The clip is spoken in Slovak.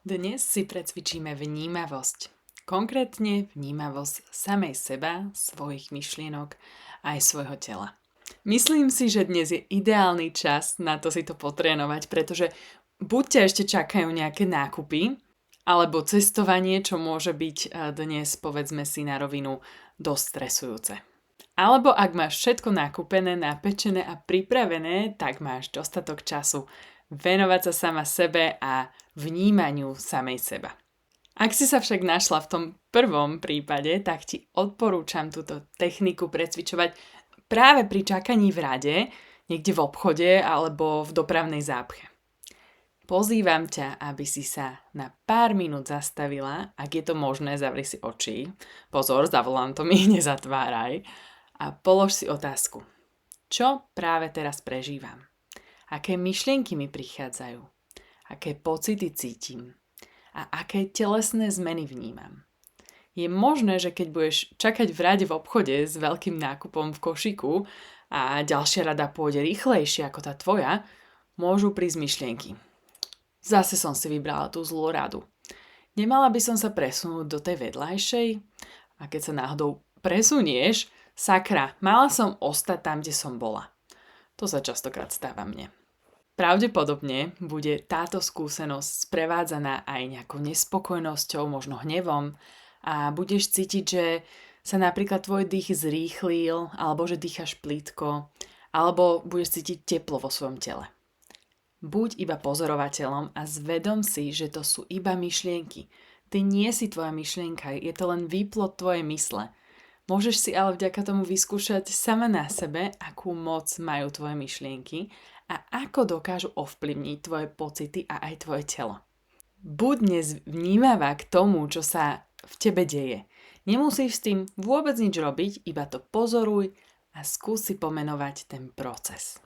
Dnes si precvičíme vnímavosť. Konkrétne vnímavosť samej seba, svojich myšlienok a aj svojho tela. Myslím si, že dnes je ideálny čas na to si to potrénovať, pretože buď ťa ešte čakajú nejaké nákupy, alebo cestovanie, čo môže byť dnes, povedzme si na rovinu, dosť stresujúce. Alebo ak máš všetko nakúpené, napečené a pripravené, tak máš dostatok času venovať sa sama sebe a vnímaniu samej seba. Ak si sa však našla v tom prvom prípade, tak ti odporúčam túto techniku precvičovať práve pri čakaní v rade, niekde v obchode alebo v dopravnej zápche. Pozývam ťa, aby si sa na pár minút zastavila, ak je to možné, zavri si oči. Pozor, za volantom ich nezatváraj. A polož si otázku. Čo práve teraz prežívam? Aké myšlienky mi prichádzajú? Aké pocity cítim? A aké telesné zmeny vnímam? Je možné, že keď budeš čakať v rade v obchode s veľkým nákupom v košiku a ďalšia rada pôjde rýchlejšie ako tá tvoja, môžu prísť myšlienky. Zase som si vybrala tú zlú radu. Nemala by som sa presunúť do tej vedľajšej? A keď sa náhodou presunieš, sakra, mala som ostať tam, kde som bola. To sa častokrát stáva mne. Pravdepodobne bude táto skúsenosť sprevádzaná aj nejakou nespokojnosťou, možno hnevom a budeš cítiť, že sa napríklad tvoj dých zrýchlil, alebo že dýchaš plítko, alebo budeš cítiť teplo vo svojom tele. Buď iba pozorovateľom a zvedom si, že to sú iba myšlienky. Ty nie si tvoja myšlienka, je to len výplod tvojej mysle. Môžeš si ale vďaka tomu vyskúšať sama na sebe, akú moc majú tvoje myšlienky a ako dokážu ovplyvniť tvoje pocity a aj tvoje telo. Buď dnes vnímavá k tomu, čo sa v tebe deje. Nemusíš s tým vôbec nič robiť, iba to pozoruj a skúsi pomenovať ten proces.